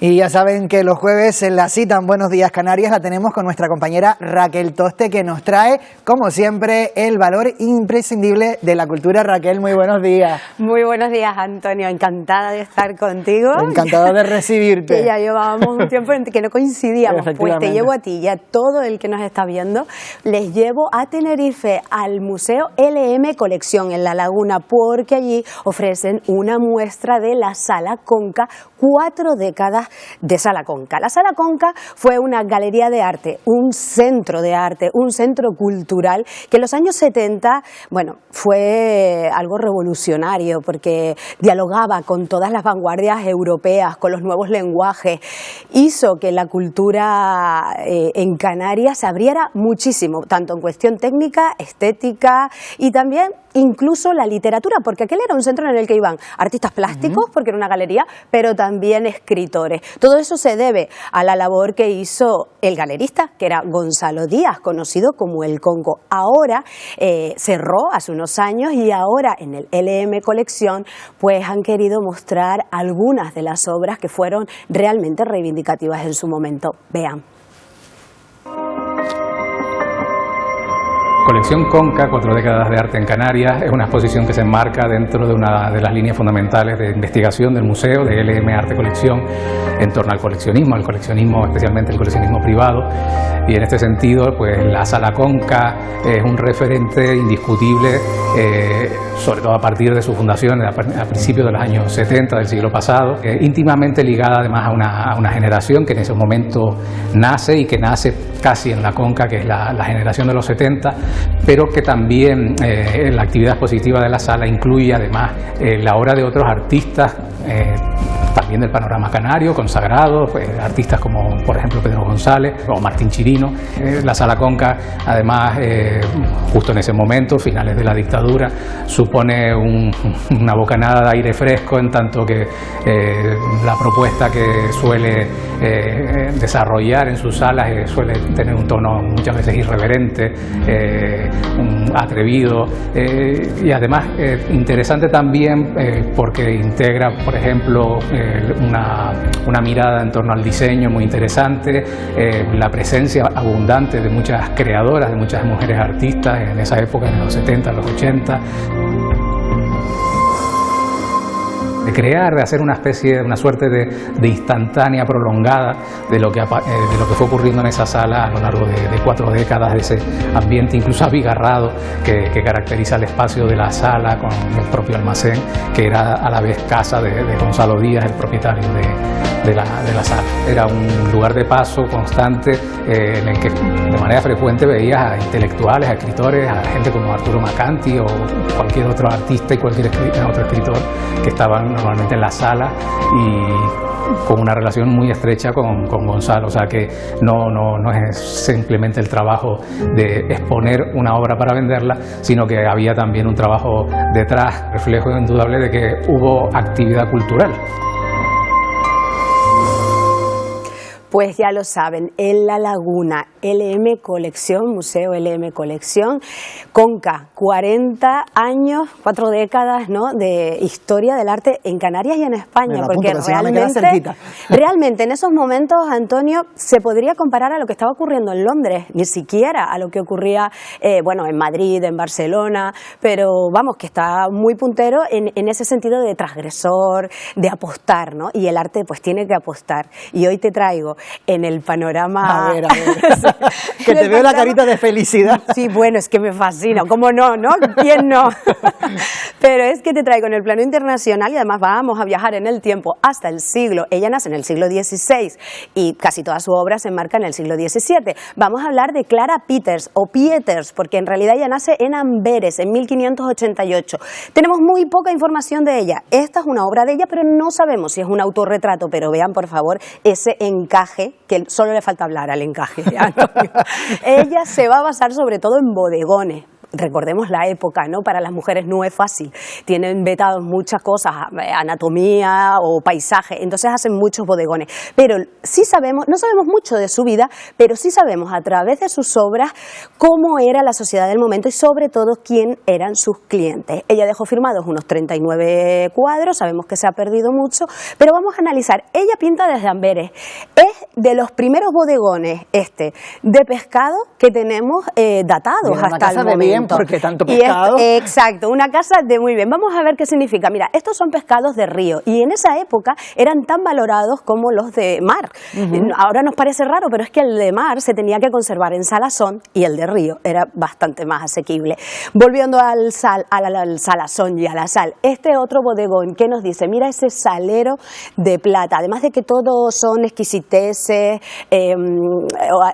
Y ya saben que los jueves en la cita en Buenos Días Canarias la tenemos con nuestra compañera Raquel Toste, que nos trae, como siempre, el valor imprescindible de la cultura. Raquel, muy buenos días. Muy buenos días, Antonio. Encantada de estar contigo. Encantada de recibirte. Que ya llevábamos un tiempo en que no coincidíamos. Pues te llevo a ti y a todo el que nos está viendo, les llevo a Tenerife, al Museo LM Colección en La Laguna, porque allí ofrecen una muestra de la Sala Conca, 4 décadas de Sala Conca. La Sala Conca fue una galería de arte, un centro de arte, un centro cultural que en los años 70, bueno, fue algo revolucionario porque dialogaba con todas las vanguardias europeas, con los nuevos lenguajes, hizo que la cultura en Canarias se abriera muchísimo, tanto en cuestión técnica, estética y también incluso la literatura, porque aquel era un centro en el que iban artistas plásticos, porque era una galería, pero también escritores. Todo eso se debe a la labor que hizo el galerista, que era Gonzalo Díaz, conocido como el Conco. Ahora cerró hace unos años y ahora en el LM Colección pues han querido mostrar algunas de las obras que fueron realmente reivindicativas en su momento. Vean. Colección Conca, 4 décadas de arte en Canarias, es una exposición que se enmarca dentro de una de las líneas fundamentales de investigación del museo, de LM Arte Colección, en torno al coleccionismo, especialmente el coleccionismo privado. Y en este sentido, pues la Sala Conca es un referente indiscutible, sobre todo a partir de su fundación a principios de los años 70 del siglo pasado, íntimamente ligada además a una generación que en ese momento nace y que nace casi en la Conca, que es la generación de los 70, pero que también la actividad expositiva de la sala incluye además la obra de otros artistas también del panorama canario, consagrados, artistas como por ejemplo Pedro González o Martín Chirino. La Sala Conca además, justo en ese momento, finales de la dictadura, supone una bocanada de aire fresco, en tanto que la propuesta que suele desarrollar en sus salas suele tener un tono muchas veces irreverente, atrevido, y además interesante también porque integra, por ejemplo, una mirada en torno al diseño muy interesante, la presencia abundante de muchas creadoras, de muchas mujeres artistas en esa época, en los 70, los 80. De crear, de hacer una suerte de instantánea prolongada de lo que fue ocurriendo en esa sala a lo largo de 4 décadas, de ese ambiente incluso abigarrado que caracteriza el espacio de la sala con el propio almacén, que era a la vez casa de Gonzalo Díaz, el propietario de la sala. Era un lugar de paso constante en el que de manera frecuente veías a intelectuales, a escritores, a gente como Arturo Macanti o cualquier otro artista y cualquier otro escritor que estaban normalmente en la sala y con una relación muy estrecha con Gonzalo. O sea que no es simplemente el trabajo de exponer una obra para venderla, sino que había también un trabajo detrás, reflejo indudable de que hubo actividad cultural. Pues ya lo saben, en La Laguna, LM Colección, Museo LM Colección, Conca, 40 años, 4 décadas, ¿no?, de historia del arte en Canarias y en España, porque realmente en esos momentos, Antonio, se podría comparar a lo que estaba ocurriendo en Londres, ni siquiera a lo que ocurría en Madrid, en Barcelona, pero vamos, que está muy puntero en ese sentido de transgresor, de apostar, ¿no? Y el arte pues tiene que apostar. Y hoy te traigo en el panorama... A ver. Que te veo la carita de felicidad. Sí, bueno, es que me fascina. ¿Cómo no? ¿Quién no? Pero es que te traigo en el plano internacional y además vamos a viajar en el tiempo hasta el siglo... Ella nace en el siglo XVI y casi toda su obra se enmarca en el siglo XVII. Vamos a hablar de Clara Peters o Pieters, porque en realidad ella nace en Amberes en 1588. Tenemos muy poca información de ella. Esta es una obra de ella, pero no sabemos si es un autorretrato. Pero vean, por favor, ese encaje, que solo le falta hablar al encaje. Ella se va a basar sobre todo en bodegones. recordemos la época, ¿no? Para las mujeres no es fácil, tienen vetados muchas cosas, anatomía o paisaje, entonces hacen muchos bodegones, pero sí sabemos, no sabemos mucho de su vida, pero sí sabemos a través de sus obras cómo era la sociedad del momento y sobre todo quién eran sus clientes. Ella dejó firmados unos 39 cuadros, sabemos que se ha perdido mucho, pero vamos a analizar. Ella pinta desde Amberes, es de los primeros bodegones de pescado que tenemos datados hasta el momento. De bien, porque tanto pescado. Exacto, una casa de muy bien. Vamos a ver qué significa. Mira, estos son pescados de río y en esa época eran tan valorados como los de mar. Ahora nos parece raro, pero es que el de mar se tenía que conservar en salazón y el de río era bastante más asequible. Volviendo al salazón y a la sal, este otro bodegón, ¿qué nos dice? Mira ese salero de plata, además de que todos son exquisiteces,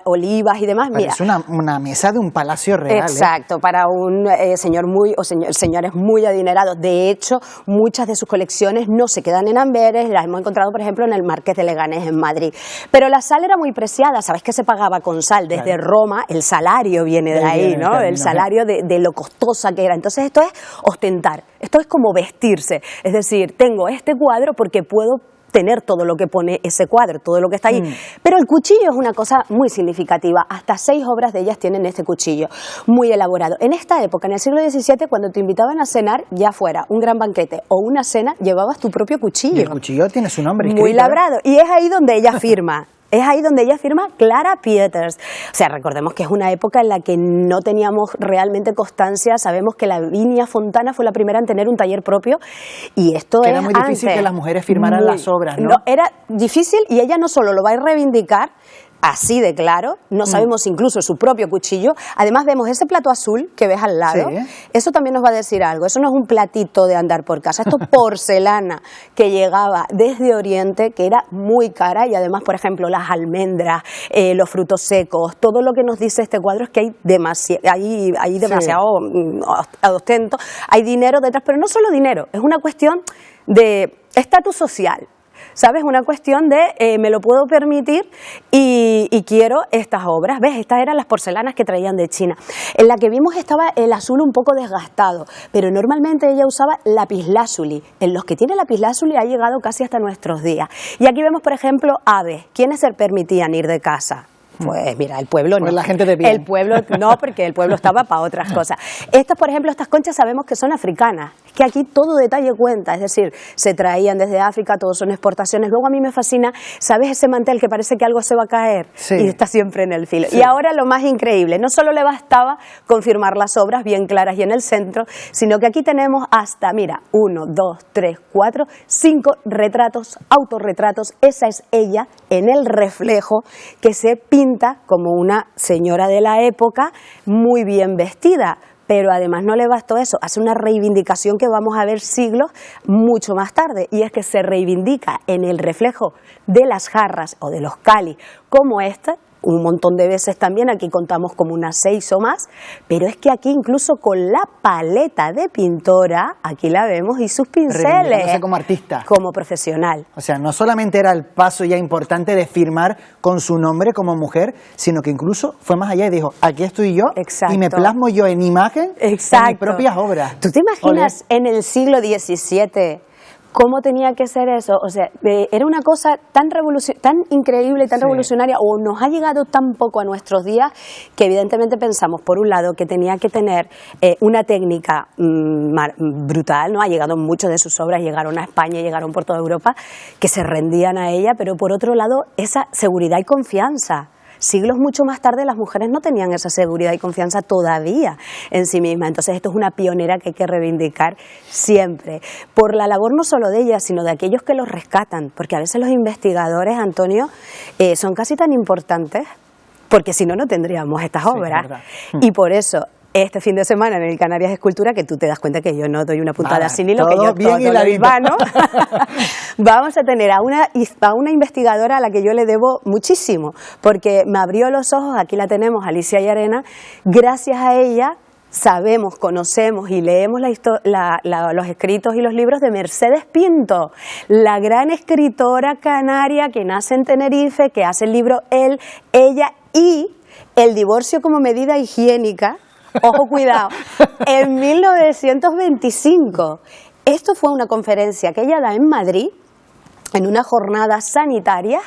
olivas y demás. Mira, es una mesa de un palacio real. Exacto, para un señores muy adinerados. De hecho, muchas de sus colecciones no se quedan en Amberes, las hemos encontrado, por ejemplo, en el Marqués de Leganés, en Madrid. Pero la sal era muy preciada, ¿sabes que se pagaba con sal? Desde Roma, el salario viene de ahí, ¿no? El salario de lo costosa que era. Entonces esto es ostentar, esto es como vestirse. Es decir, tengo este cuadro porque puedo tener todo lo que pone ese cuadro, todo lo que está ahí. Pero el cuchillo es una cosa muy significativa. Hasta 6 obras de ellas tienen este cuchillo, muy elaborado. En esta época, en el siglo XVII, cuando te invitaban a cenar, ya fuera un gran banquete o una cena, llevabas tu propio cuchillo. Y el cuchillo tiene su nombre escrito, muy labrado. Y es ahí donde ella firma. Es ahí donde ella firma Clara Pieters. O sea, recordemos que es una época en la que no teníamos realmente constancia. Sabemos que Lavinia Fontana fue la primera en tener un taller propio y esto era muy difícil que las mujeres firmaran las obras, ¿no? Era difícil y ella no solo lo va a reivindicar, así de claro, no sabemos incluso su propio cuchillo. Además vemos ese plato azul que ves al lado, eso también nos va a decir algo. Eso no es un platito de andar por casa, esto es porcelana que llegaba desde Oriente, que era muy cara, y además, por ejemplo, las almendras, los frutos secos, todo lo que nos dice este cuadro es que hay demasiado ostento, hay dinero detrás, pero no solo dinero, es una cuestión de estatus social. ¿Sabes? Una cuestión de me lo puedo permitir y quiero estas obras. ¿Ves? Estas eran las porcelanas que traían de China. En la que vimos estaba el azul un poco desgastado, pero normalmente ella usaba lapislázuli. En los que tiene lapislázuli ha llegado casi hasta nuestros días. Y aquí vemos, por ejemplo, aves. ¿Quiénes se permitían ir de casa? Pues mira, el pueblo no. Pues la gente de bien. El pueblo no, porque el pueblo estaba para otras cosas. Estas, por ejemplo, estas conchas sabemos que son africanas. Es que aquí todo detalle cuenta, es decir, se traían desde África, todos son exportaciones. Luego a mí me fascina, ¿sabes ese mantel que parece que algo se va a caer? Sí. Y está siempre en el filo. Sí. Y ahora lo más increíble, no solo le bastaba confirmar las obras bien claras y en el centro, sino que aquí tenemos hasta, mira, 1, 2, 3, 4, 5 retratos, autorretratos. Esa es ella en el reflejo que se pinta como una señora de la época muy bien vestida, pero además no le bastó eso, hace una reivindicación que vamos a ver siglos mucho más tarde, y es que se reivindica en el reflejo de las jarras o de los cáliz como esta, un montón de veces también, aquí contamos como unas 6 o más, pero es que aquí incluso con la paleta de pintora, aquí la vemos, y sus pinceles. Como artista. Como profesional. O sea, no solamente era el paso ya importante de firmar con su nombre como mujer, sino que incluso fue más allá y dijo, aquí estoy yo. Exacto. Y me plasmo yo en imagen en mis propias obras. ¿Tú te imaginas en el siglo XVII cómo tenía que ser eso? O sea, era una cosa tan increíble y tan revolucionaria, o nos ha llegado tan poco a nuestros días, que evidentemente pensamos, por un lado, que tenía que tener una técnica brutal, ¿no? Ha llegado muchas de sus obras, llegaron a España, llegaron por toda Europa, que se rendían a ella, pero por otro lado, esa seguridad y confianza. Siglos mucho más tarde las mujeres no tenían esa seguridad y confianza todavía en sí mismas. Entonces esto es una pionera que hay que reivindicar siempre, por la labor no solo de ella, sino de aquellos que los rescatan, porque a veces los investigadores, Antonio, son casi tan importantes, porque si no, no tendríamos estas obras. Y por eso este fin de semana en el Canarias Escultura, que tú te das cuenta que yo no doy una puntada sin hilo, que yo todo lo hilvano, vamos a tener a una investigadora a la que yo le debo muchísimo, porque me abrió los ojos. Aquí la tenemos, Alicia Llarena. Gracias a ella sabemos, conocemos y leemos los escritos y los libros de Mercedes Pinto, la gran escritora canaria que nace en Tenerife, que hace el libro Él, Ella y El divorcio como medida higiénica, ojo, cuidado, en 1925. Esto fue una conferencia que ella da en Madrid, en una jornada sanitaria,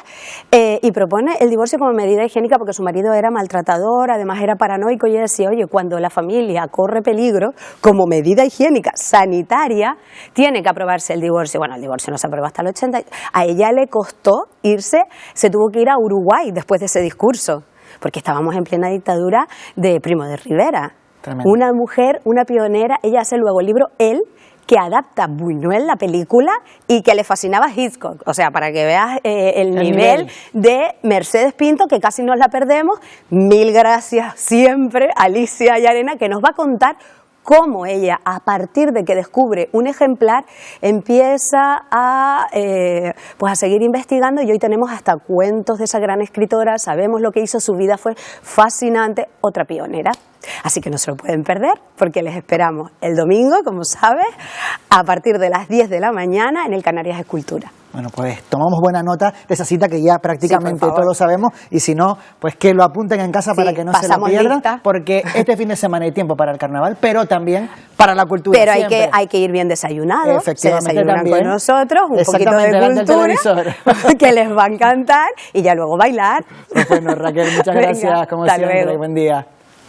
y propone el divorcio como medida higiénica porque su marido era maltratador, además era paranoico, y ella decía, oye, cuando la familia corre peligro, como medida higiénica sanitaria, tiene que aprobarse el divorcio. Bueno, el divorcio no se aprobó hasta el 80, a ella le costó irse, se tuvo que ir a Uruguay después de ese discurso, porque estábamos en plena dictadura de Primo de Rivera. Tremendo. Una mujer, una pionera, ella hace luego el libro Él, que adapta Buñuel, la película, y que le fascinaba a Hitchcock. O sea, para que veas el nivel de Mercedes Pinto, que casi nos la perdemos. Mil gracias siempre, Alicia Llarena, que nos va a contar cómo ella, a partir de que descubre un ejemplar, empieza a seguir investigando, y hoy tenemos hasta cuentos de esa gran escritora, sabemos lo que hizo, su vida fue fascinante, otra pionera. Así que no se lo pueden perder, porque les esperamos el domingo, como sabes, a partir de las 10 de la mañana en el Canarias Escultura. Bueno, pues tomamos buena nota de esa cita que ya prácticamente todos sabemos, y si no, pues que lo apunten en casa para que no se lo pierdan, porque este fin de semana hay tiempo para el carnaval, pero también para la cultura. Pero hay que ir bien desayunados, se desayunan también con nosotros, un poquito de cultura, que les va a encantar, y ya luego bailar. Pues bueno, Raquel, muchas gracias, como siempre, buen día.